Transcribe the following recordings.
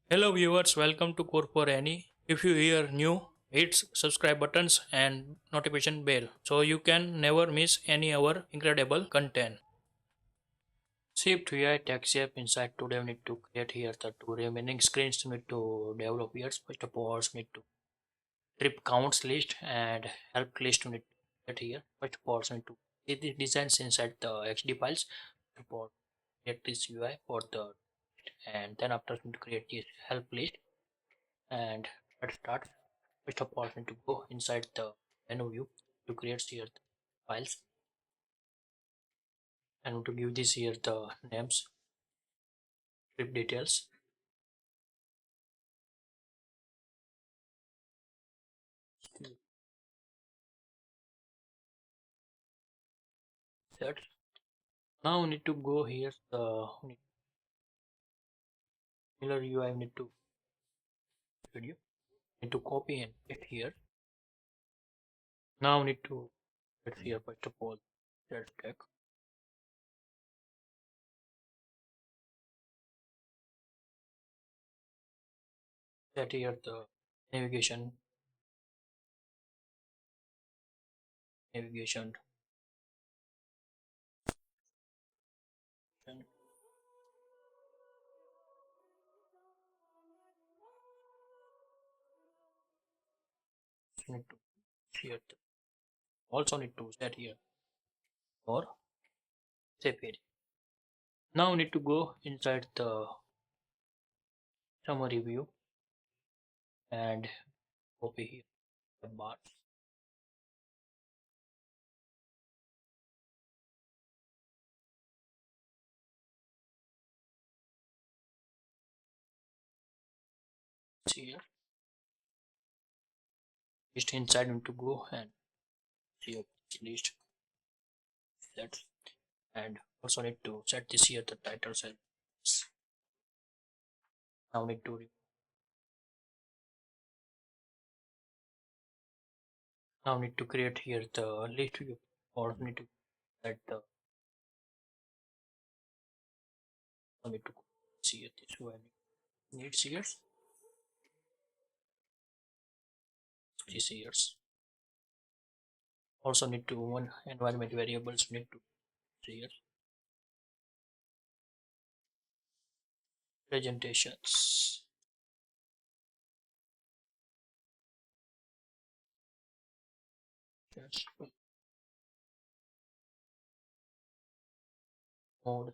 Hello viewers, welcome to Codeforany. If you hear new, hit subscribe buttons and notification bell so you can never miss any our incredible content. SwiftUI text shape inside today we need to create here the two remaining screens we need to develop here. First of all, we need to trip counts list and help list we need to get here. First of all, we need to see the designs inside the XD files for create this UI for the and then after we need to create this help list and let's start. First of all, I need to go inside the menu view to create here the files and to give this here the names, trip details. That now we need to go here the similar UI we need to video need to copy and paste here. Now we need to get here first of all that tag set here the navigation and need to here also need to set here or save it. Now we need to go inside the summary view and copy here the bar here just inside need to go and see list set and also need to set this here the title cell. Now need to create here the list view or need to set the need to see it this one needs here this years also need to one environment variables need to see here presentations yes, mode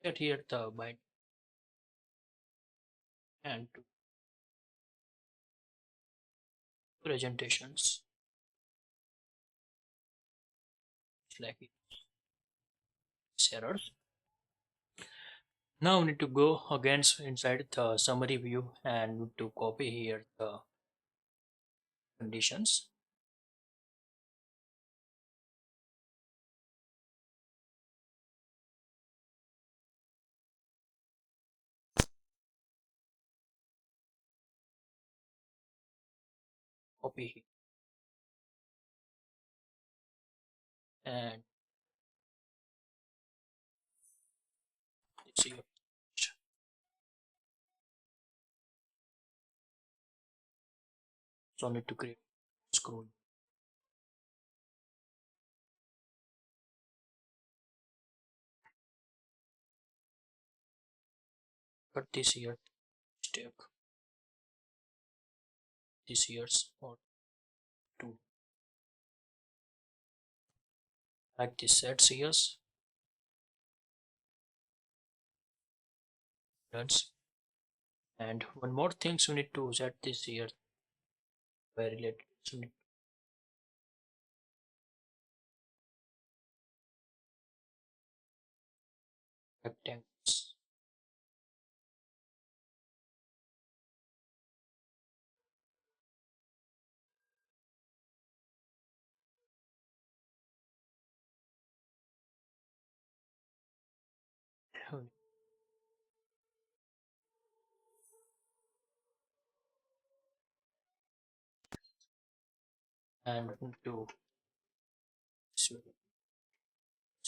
set here the byte and to presentations like errors. Now we need to go against inside the summary view and need to copy here the conditions. Copy here and see so need to create scroll cut this here step this year's or two like this sets years runs and one more things we need to set this here very related so need rectangles and need to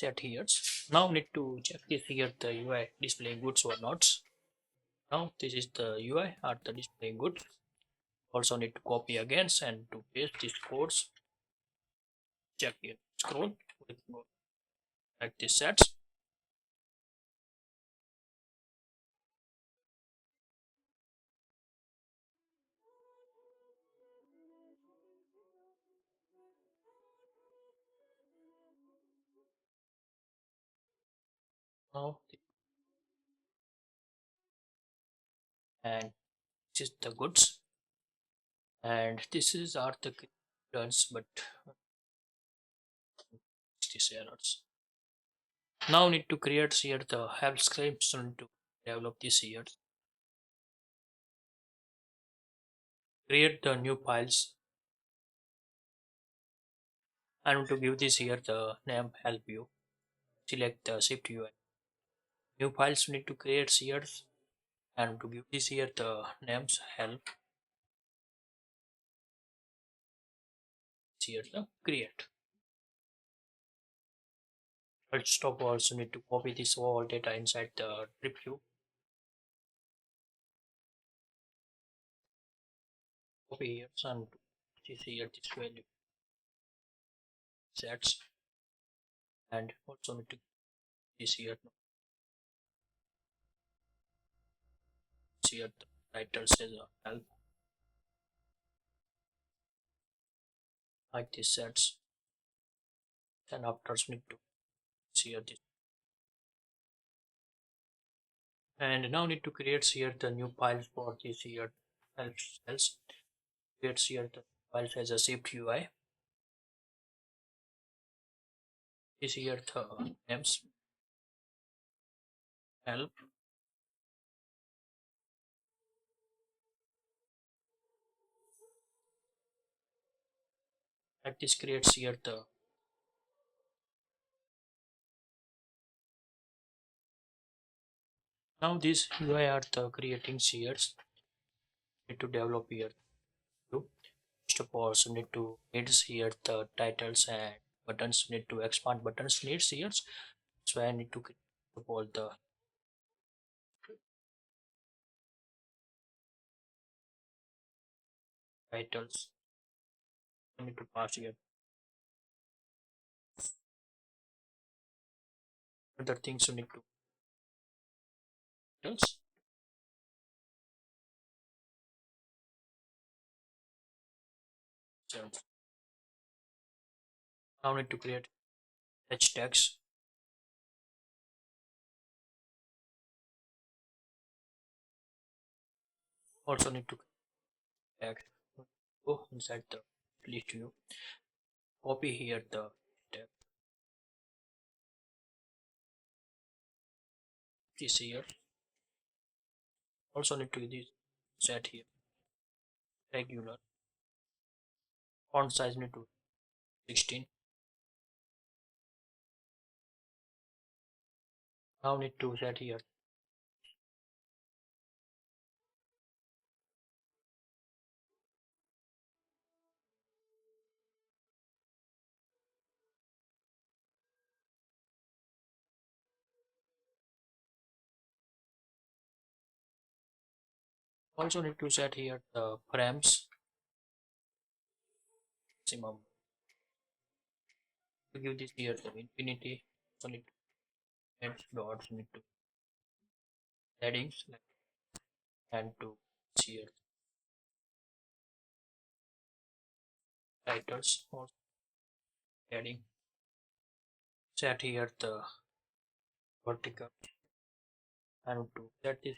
set here. Now need to check this here the UI display goods or not. Now this is the UI or the display goods. Also need to copy again and to paste these codes. Check here. Scroll. Like this sets. Now and this is the goods and this is are the returns but these errors. Now need to create here the help scripts to develop this here. Create the new files and to give this here the name help you. Select the SwiftUI. New files need to create here and to give this here the names help here the create. Let's stop also need to copy this all data inside the trip view. Copy here and this here this value sets and also need to this here the title says help like this sets and after need to see this and now need to create here the new files for this here else creates here the files as a shift UI. This here the names help and this creates here the now this UI are the creating here need to develop here too. First of all so need to needs here the titles and buttons need to expand buttons needs here so I need to create all the titles. I need to pass here other things you need to titles. So now need to create hashtags. Also need to tag go inside the list view. Copy here the tag. This here. Also need to this set here. Regular. Font size need to 16. Now need to set here. Also need to set here the frames maximum. To give this here the infinity. So need to add dots need to headings and to here titles or heading. Set here the vertical and to set this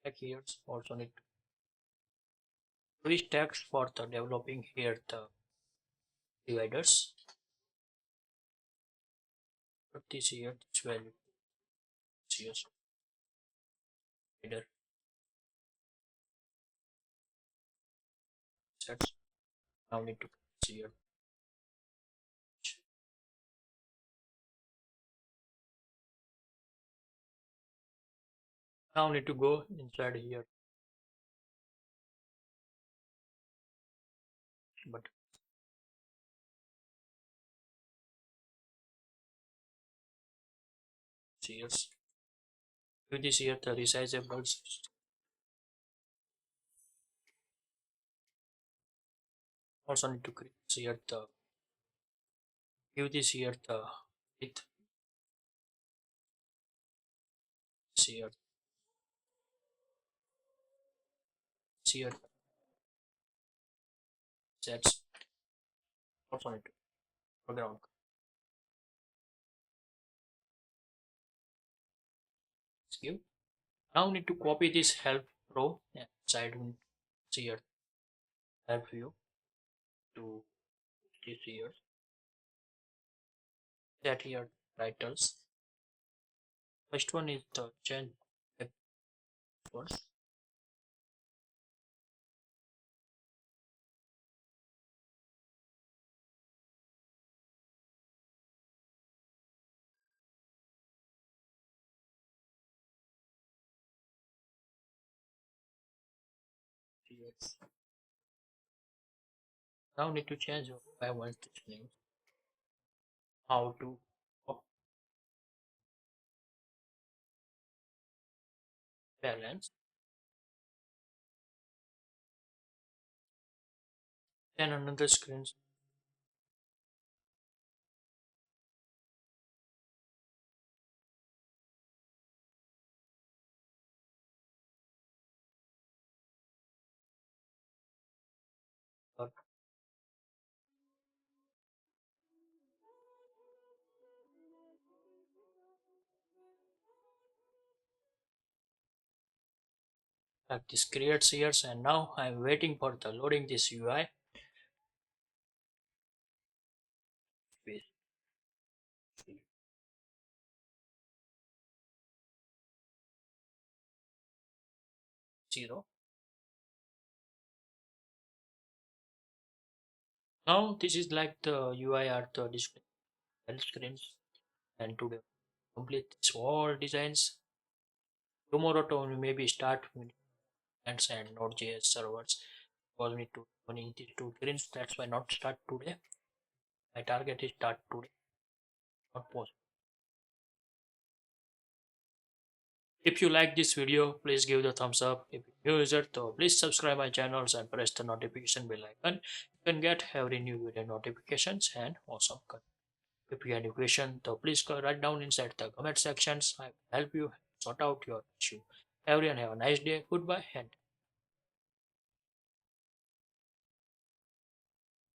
tag here also need to use text for the developing here the dividers. Put this here this value here divider sets. Now need to see here. Now need to go inside here but Here's give this here the resizable. Also need to create here the give this here the width here here sets also need to program. Give now need to copy this help row and side here help view to this here that here titles. First one is the change first. Yes. Now need to change by one name. How to balance. Then another screen like this creates here, and now I'm waiting for the loading this UI with 0. Now this is like the UI or the display screens, and today complete this all designs. Tomorrow to maybe start with and Node.js servers. Because need to running these two screens. That's why not start today. My target is start today, not post. If you like this video, please give the thumbs up. If you're new user, so please subscribe my channels and press the notification bell icon. You can get every new video notifications and awesome content. If you have any question, so please write down inside the comment sections. I will help you sort out your issue. Everyone have a nice day. Goodbye and